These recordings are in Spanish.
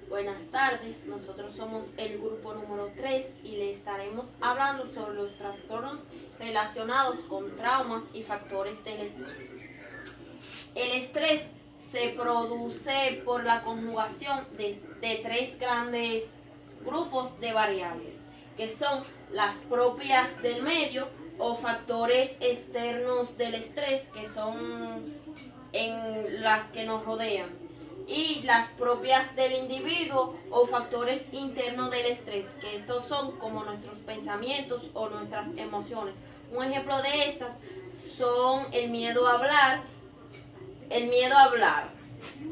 Buenas tardes, nosotros somos el grupo número 3 y le estaremos hablando sobre los trastornos relacionados con traumas y factores del estrés. El estrés se produce por la conjugación de tres grandes grupos de variables, que son las propias del medio o factores externos del estrés, que son en las que nos rodean, y las propias del individuo o factores internos del estrés, que estos son como nuestros pensamientos o nuestras emociones. Un ejemplo de estas son el miedo a hablar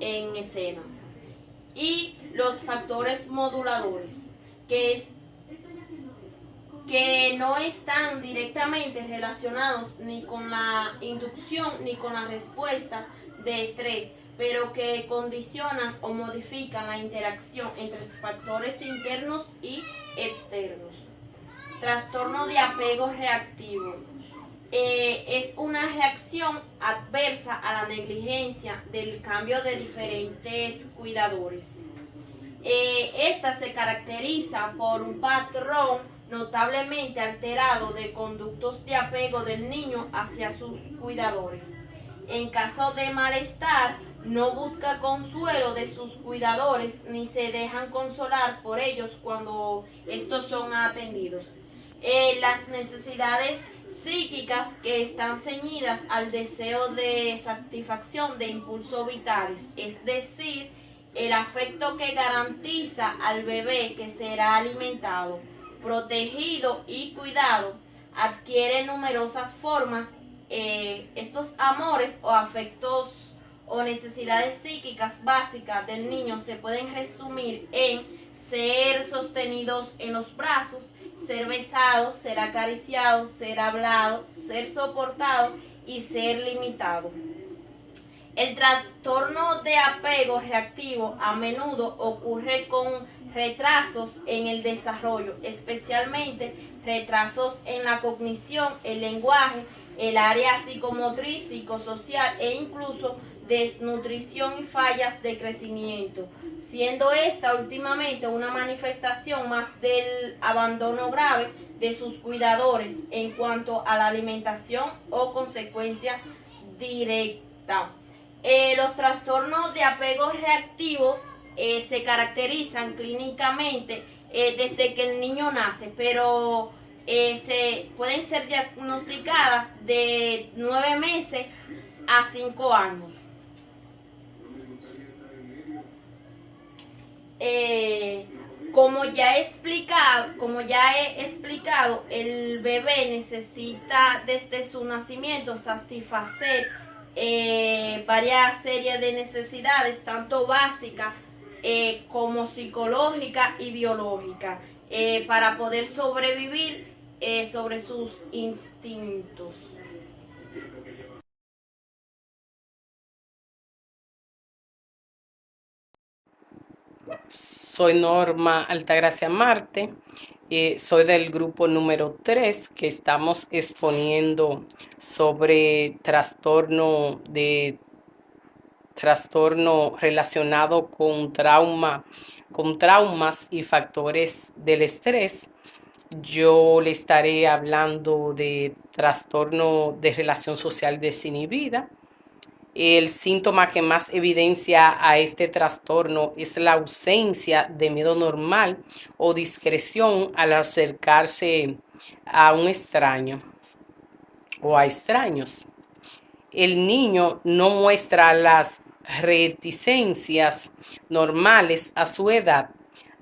en escena, y los factores moduladores, que no están directamente relacionados ni con la inducción ni con la respuesta de estrés, pero que condicionan o modifican la interacción entre factores internos y externos. Trastorno de apego reactivo. Es una reacción adversa a la negligencia del cambio de diferentes cuidadores. Esta se caracteriza por un patrón notablemente alterado de conductos de apego del niño hacia sus cuidadores. En caso de malestar, no busca consuelo de sus cuidadores ni se dejan consolar por ellos cuando estos son atendidos. Las necesidades psíquicas que están ceñidas al deseo de satisfacción de impulsos vitales, es decir, el afecto que garantiza al bebé que será alimentado, protegido y cuidado, adquiere numerosas formas. Estos amores o afectos o necesidades psíquicas básicas del niño se pueden resumir en ser sostenidos en los brazos, ser besado, ser acariciado, ser hablado, ser soportado y ser limitado. El trastorno de apego reactivo a menudo ocurre con retrasos en el desarrollo, especialmente retrasos en la cognición, el lenguaje, el área psicomotriz, psicosocial e incluso desnutrición y fallas de crecimiento, siendo esta últimamente una manifestación más del abandono grave de sus cuidadores en cuanto a la alimentación o consecuencia directa. Los trastornos de apego reactivo se caracterizan clínicamente desde que el niño nace, pero se pueden ser diagnosticadas de 9 meses a 5 años. Como ya he explicado, el bebé necesita desde su nacimiento satisfacer varias series de necesidades, tanto básicas como psicológicas y biológicas, para poder sobrevivir sobre sus instintos. Soy Norma Altagracia Marte, soy del grupo número 3 que estamos exponiendo sobre trastorno relacionado con traumas y factores del estrés. Yo le estaré hablando de trastorno de relación social desinhibida. El síntoma que más evidencia a este trastorno es la ausencia de miedo normal o discreción al acercarse a un extraño o a extraños. El niño no muestra las reticencias normales a su edad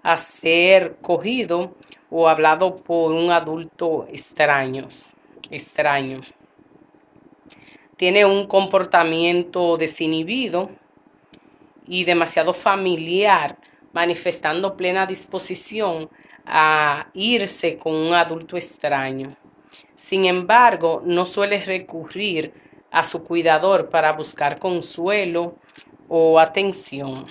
a ser cogido o hablado por un adulto extraño. Tiene un comportamiento desinhibido y demasiado familiar, manifestando plena disposición a irse con un adulto extraño. Sin embargo, no suele recurrir a su cuidador para buscar consuelo o atención.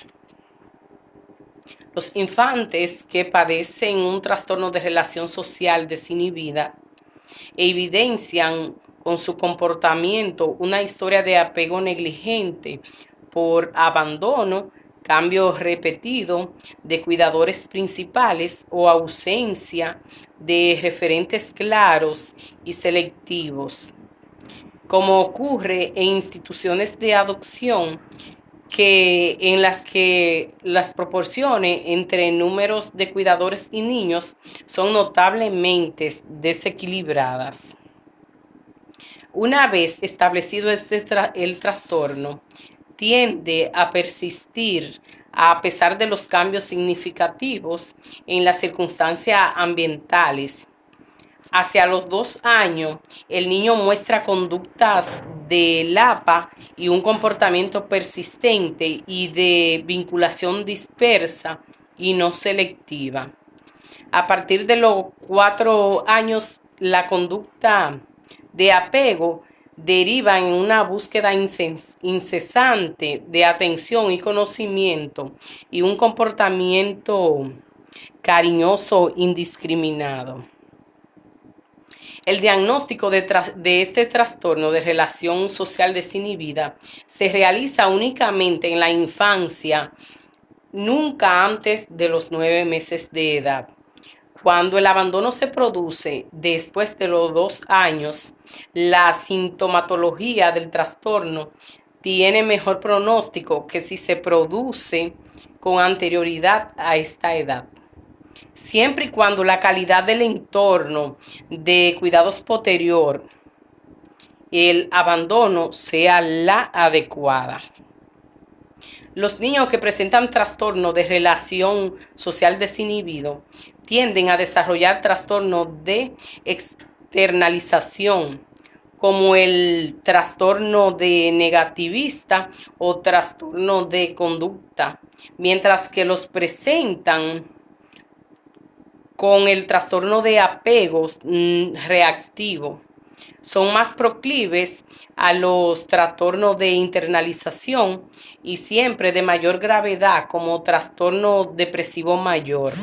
Los infantes que padecen un trastorno de relación social desinhibida evidencian con su comportamiento una historia de apego negligente por abandono cambio repetido de cuidadores principales o ausencia de referentes claros y selectivos, como ocurre en instituciones de adopción en las que las proporciones entre números de cuidadores y niños son notablemente desequilibradas. Una vez establecido el trastorno, tiende a persistir a pesar de los cambios significativos en las circunstancias ambientales. Hacia los 2 años, el niño muestra conductas de lapa y un comportamiento persistente y de vinculación dispersa y no selectiva. A partir de los 4 años, la conducta de apego deriva en una búsqueda incesante de atención y conocimiento y un comportamiento cariñoso indiscriminado. El diagnóstico de este trastorno de relación social desinhibida se realiza únicamente en la infancia, nunca antes de los 9 meses de edad. Cuando el abandono se produce después de los 2 años, la sintomatología del trastorno tiene mejor pronóstico que si se produce con anterioridad a esta edad. Siempre y cuando la calidad del entorno de cuidados posterior, el abandono sea la adecuada. Los niños que presentan trastorno de relación social desinhibido tienden a desarrollar trastornos de externalización, como el trastorno de negativista o trastorno de conducta, mientras que los presentan con el trastorno de apegos reactivo son más proclives a los trastornos de internalización y siempre de mayor gravedad como trastorno depresivo mayor.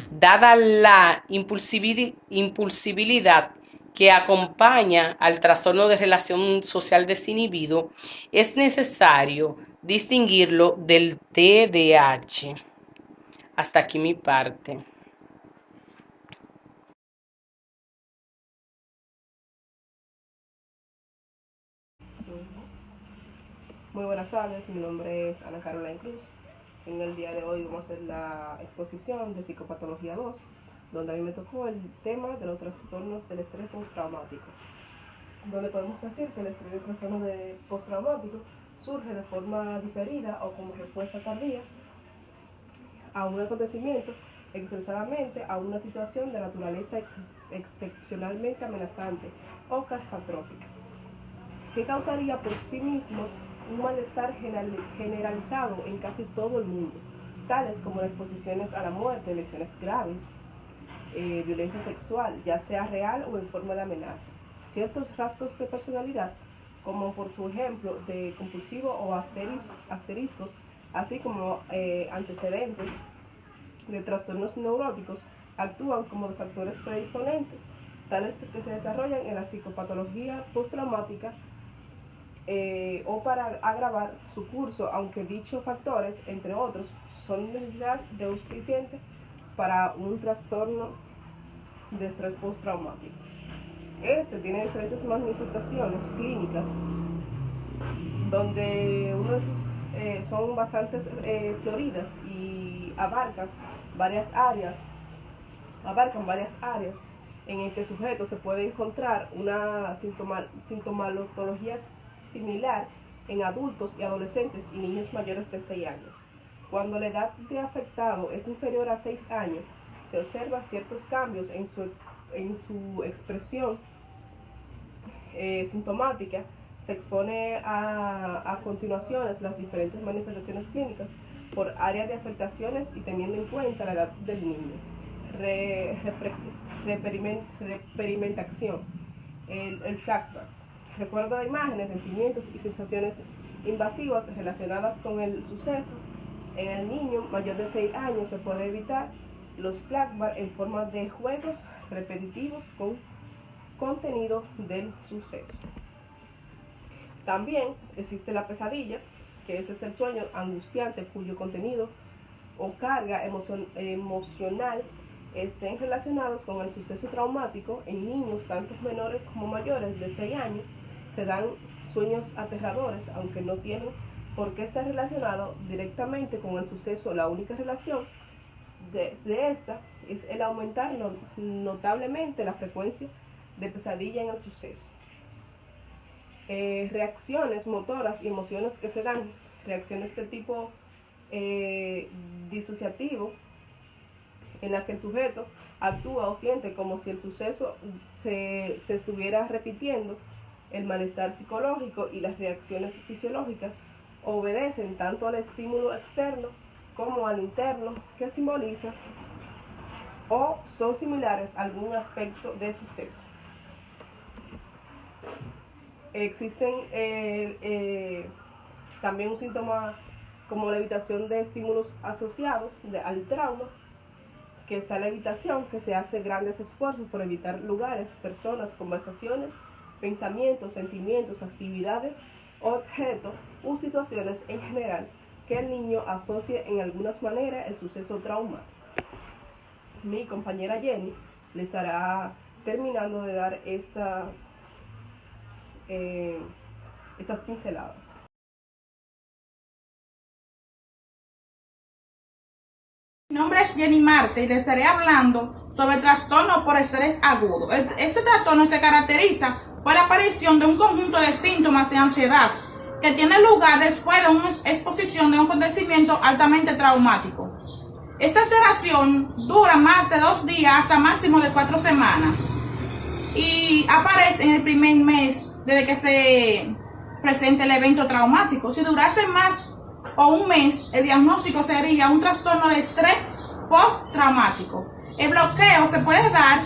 Dada la impulsibilidad que acompaña al trastorno de relación social desinhibido, es necesario distinguirlo del TDAH. Hasta aquí mi parte. Muy buenas tardes, mi nombre es Ana Carolina Cruz. En el día de hoy vamos a hacer la exposición de Psicopatología 2, donde a mí me tocó el tema de los trastornos del estrés postraumático, donde podemos decir que el estrés del trastorno postraumático surge de forma diferida o como respuesta tardía a un acontecimiento, expresadamente a una situación de naturaleza excepcionalmente amenazante o catastrófica, que causaría por sí mismo un malestar generalizado en casi todo el mundo, tales como las exposiciones a la muerte, lesiones graves, violencia sexual, ya sea real o en forma de amenaza. Ciertos rasgos de personalidad, como por su ejemplo de compulsivo o asteriscos, así como antecedentes de trastornos neuróticos, actúan como factores predisponentes, tales que se desarrollan en la psicopatología postraumática o para agravar su curso, aunque dichos factores, entre otros, son necesidad de auspiciante para un trastorno de estrés postraumático. Este tiene diferentes manifestaciones clínicas, donde uno de sus son bastante floridas y abarcan varias áreas en el que el sujeto se puede encontrar una sintomatología similar en adultos y adolescentes y niños mayores de 6 años. Cuando la edad de afectado es inferior a 6 años, se observan ciertos cambios en su expresión sintomática. Se expone a continuación las diferentes manifestaciones clínicas por área de afectaciones y teniendo en cuenta la edad del niño. Reperimentación, el flashback, recuerdo de imágenes, sentimientos y sensaciones invasivas relacionadas con el suceso. En el niño mayor de 6 años se puede evitar los flashbacks en forma de juegos repetitivos con contenido del suceso. También existe la pesadilla, que ese es el sueño angustiante cuyo contenido o carga emocional estén relacionados con el suceso traumático. En niños, tanto menores como mayores de 6 años, se dan sueños aterradores, aunque no tienen por qué estar relacionados directamente con el suceso. La única relación de esta es el aumentar notablemente la frecuencia de pesadilla en el suceso. Reacciones motoras y emociones que se dan, reacciones de tipo disociativo, en las que el sujeto actúa o siente como si el suceso se estuviera repitiendo. El malestar psicológico y las reacciones fisiológicas obedecen tanto al estímulo externo como al interno que simboliza o son similares a algún aspecto de suceso. Existen también un síntoma como la evitación de estímulos asociados al trauma, que está la evitación, que se hace grandes esfuerzos por evitar lugares, personas, conversaciones, pensamientos, sentimientos, actividades, objetos u situaciones en general que el niño asocie en algunas maneras el suceso traumático. Mi compañera Jenny le estará terminando de dar estas pinceladas. Mi nombre es Jenny Marte y les estaré hablando sobre el trastorno por estrés agudo. Este trastorno se caracteriza por la aparición de un conjunto de síntomas de ansiedad que tiene lugar después de una exposición de un acontecimiento altamente traumático. Esta alteración dura más de 2 días hasta máximo de 4 semanas y aparece en el primer mes desde que se presente el evento traumático. Si durase más o un mes, el diagnóstico sería un trastorno de estrés postraumático. El bloqueo se puede dar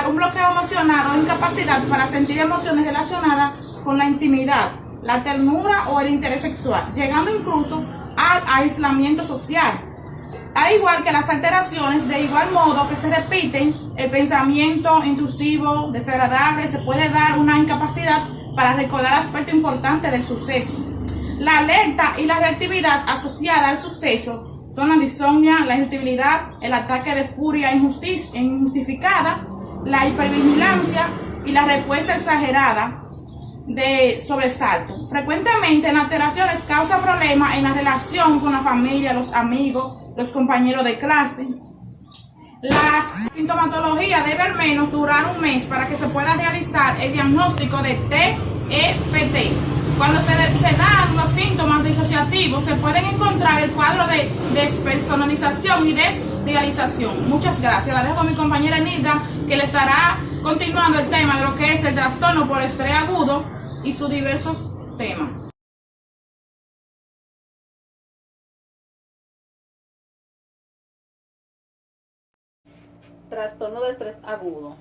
un bloqueo emocional o incapacidad para sentir emociones relacionadas con la intimidad, la ternura o el interés sexual, llegando incluso al aislamiento social. Al igual que las alteraciones, de igual modo que se repiten, el pensamiento intrusivo, desagradable, se puede dar una incapacidad para recordar aspectos importantes del suceso. La alerta y la reactividad asociada al suceso son la disomnia, la irritabilidad, el ataque de furia injustificada, la hipervigilancia y la respuesta exagerada de sobresalto. Frecuentemente las alteraciones causan problemas en la relación con la familia, los amigos, los compañeros de clase. La sintomatología debe al menos durar un mes para que se pueda realizar el diagnóstico de TEPT. Cuando se dan los síntomas disociativos, se pueden encontrar el cuadro de despersonalización y desrealización. Muchas gracias. La dejo a mi compañera Nilda, que le estará continuando el tema de lo que es el trastorno por estrés agudo y sus diversos temas. Trastorno de estrés agudo.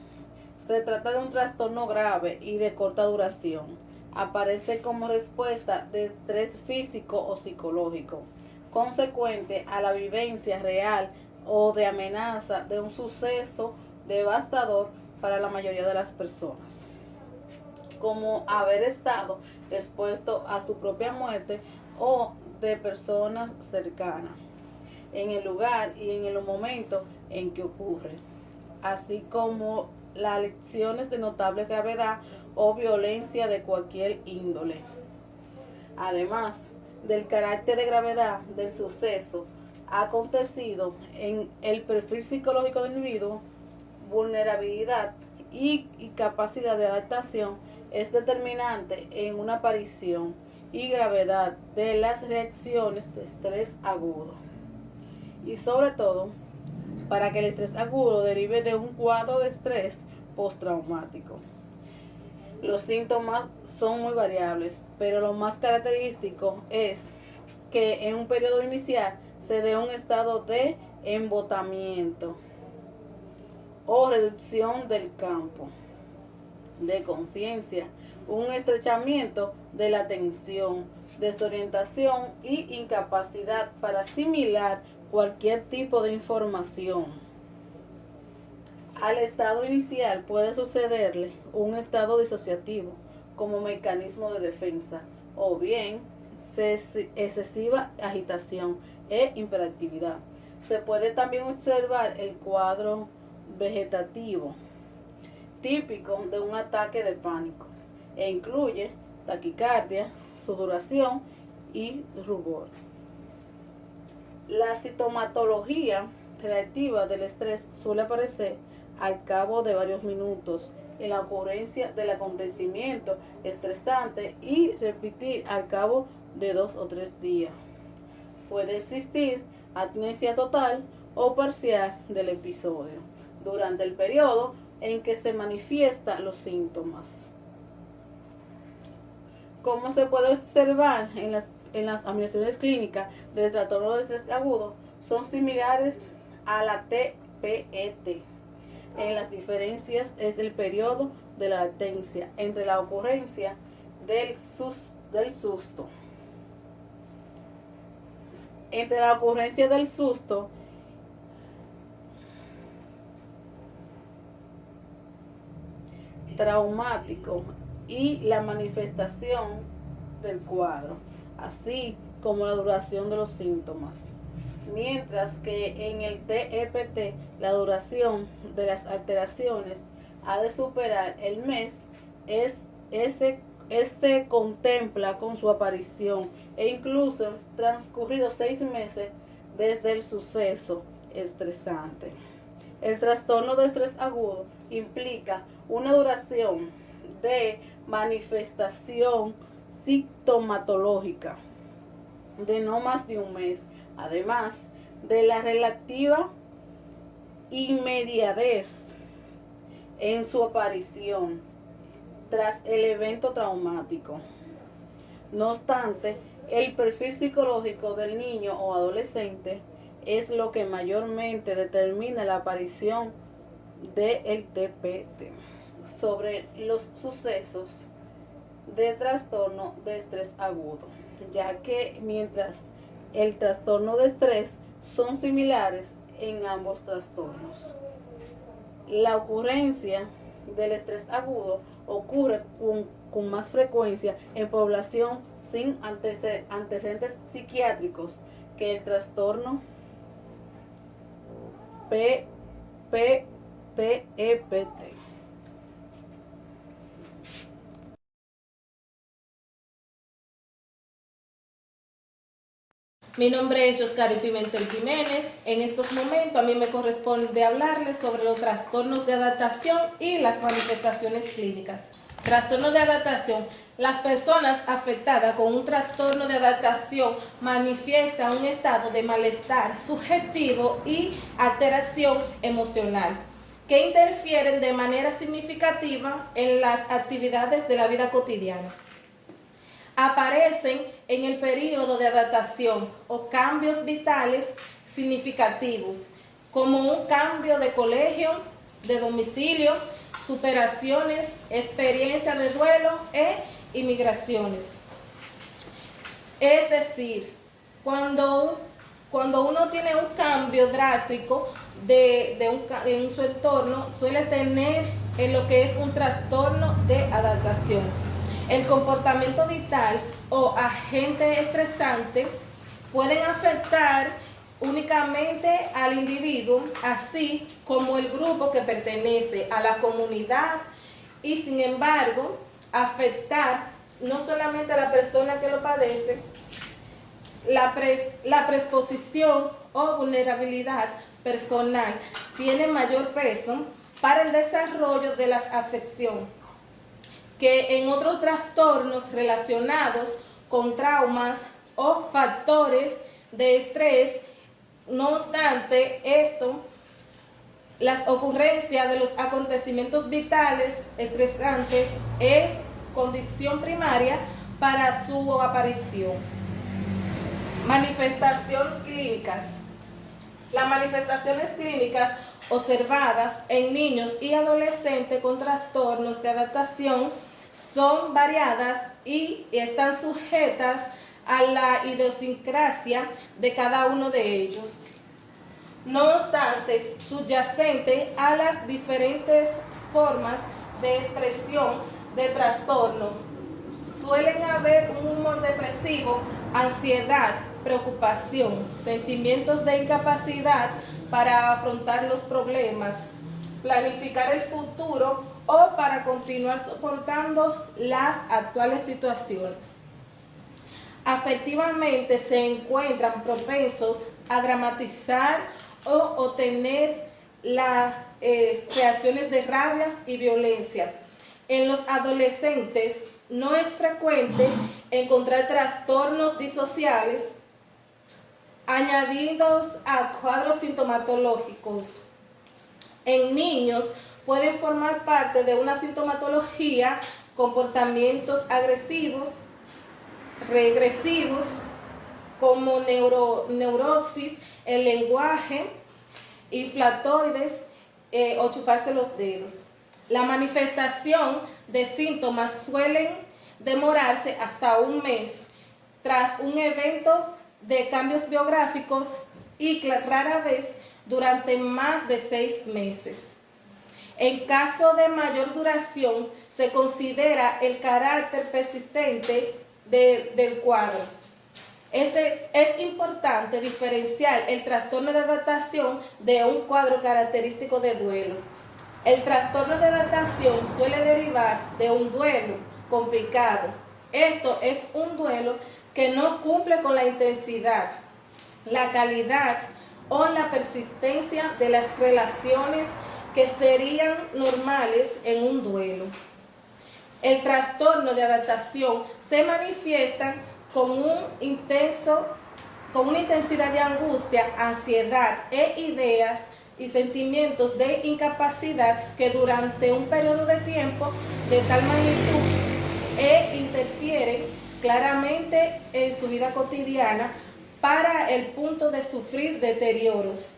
Se trata de un trastorno grave y de corta duración. Aparece como respuesta de estrés físico o psicológico, consecuente a la vivencia real o de amenaza de un suceso devastador para la mayoría de las personas, como haber estado expuesto a su propia muerte o de personas cercanas, en el lugar y en el momento en que ocurre, así como las lesiones de notable gravedad o violencia de cualquier índole. Además del carácter de gravedad del suceso acontecido en el perfil psicológico del individuo, vulnerabilidad y capacidad de adaptación es determinante en una aparición y gravedad de las reacciones de estrés agudo. Y sobre todo, para que el estrés agudo derive de un cuadro de estrés postraumático. Los síntomas son muy variables, pero lo más característico es que en un periodo inicial se dé un estado de embotamiento o reducción del campo de conciencia, un estrechamiento de la atención, desorientación y incapacidad para asimilar cualquier tipo de información. Al estado inicial puede sucederle un estado disociativo como mecanismo de defensa, o bien excesiva agitación e hiperactividad. Se puede también observar el cuadro vegetativo típico de un ataque de pánico e incluye taquicardia, sudoración y rubor. La sintomatología reactiva del estrés suele aparecer al cabo de varios minutos en la ocurrencia del acontecimiento estresante y repetir al cabo de 2 o 3 días. Puede existir amnesia total o parcial del episodio durante el periodo en que se manifiestan los síntomas. Como se puede observar en las manifestaciones clínicas del trastorno de estrés agudo, son similares a la TPET. En las diferencias es el periodo de la latencia entre la ocurrencia del susto. Entre la ocurrencia del susto traumático y la manifestación del cuadro, así como la duración de los síntomas. Mientras que en el TEPT la duración de las alteraciones ha de superar el mes, este contempla con su aparición e incluso transcurridos 6 meses desde el suceso estresante. El trastorno de estrés agudo implica una duración de manifestación sintomatológica de no más de un mes, además de la relativa inmediatez en su aparición tras el evento traumático. No obstante, el perfil psicológico del niño o adolescente es lo que mayormente determina la aparición del TPT. Sobre los sucesos de trastorno de estrés agudo, ya que mientras el trastorno de estrés son similares en ambos trastornos. La ocurrencia del estrés agudo ocurre con más frecuencia en población sin antecedentes psiquiátricos que el trastorno PTEPT. Mi nombre es Yoscari Pimentel Jiménez. En estos momentos a mí me corresponde hablarles sobre los trastornos de adaptación y las manifestaciones clínicas. Trastorno de adaptación. Las personas afectadas con un trastorno de adaptación manifiestan un estado de malestar subjetivo y alteración emocional que interfieren de manera significativa en las actividades de la vida cotidiana. Aparecen en el periodo de adaptación o cambios vitales significativos, como un cambio de colegio, de domicilio, superaciones, experiencia de duelo e inmigraciones. Es decir, cuando uno tiene un cambio drástico en su entorno, suele tener en lo que es un trastorno de adaptación. El comportamiento vital o agente estresante pueden afectar únicamente al individuo, así como el grupo que pertenece a la comunidad, y sin embargo afectar no solamente a la persona que lo padece. La predisposición o vulnerabilidad personal tiene mayor peso para el desarrollo de las afecciones que en otros trastornos relacionados con traumas o factores de estrés. No obstante esto, las ocurrencias de los acontecimientos vitales estresantes es condición primaria para su aparición. Manifestaciones clínicas. Las manifestaciones clínicas observadas en niños y adolescentes con trastornos de adaptación son variadas y están sujetas a la idiosincrasia de cada uno de ellos. No obstante, subyacente a las diferentes formas de expresión de trastorno Suelen haber un humor depresivo, ansiedad, preocupación, sentimientos de incapacidad para afrontar los problemas, planificar el futuro o para continuar soportando las actuales situaciones. Afectivamente se encuentran propensos a dramatizar o tener las reacciones de rabias y violencia. En los adolescentes no es frecuente encontrar trastornos disociales añadidos a cuadros sintomatológicos. En niños pueden formar parte de una sintomatología comportamientos agresivos, regresivos, como neurosis, el lenguaje, inflatoides o chuparse los dedos. La manifestación de síntomas suelen demorarse hasta un mes tras un evento de cambios biográficos y rara vez durante más de 6 meses. En caso de mayor duración, se considera el carácter persistente del cuadro. Es importante diferenciar el trastorno de adaptación de un cuadro característico de duelo. El trastorno de adaptación suele derivar de un duelo complicado. Esto es un duelo que no cumple con la intensidad, la calidad o la persistencia de las relaciones que serían normales en un duelo. El trastorno de adaptación se manifiesta con una intensidad de angustia, ansiedad e ideas y sentimientos de incapacidad que durante un periodo de tiempo de tal magnitud interfieren claramente en su vida cotidiana para el punto de sufrir deterioros,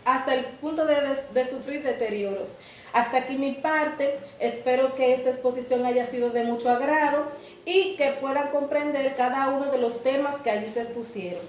hasta el punto de sufrir deterioros. Hasta aquí mi parte, espero que esta exposición haya sido de mucho agrado y que puedan comprender cada uno de los temas que allí se expusieron.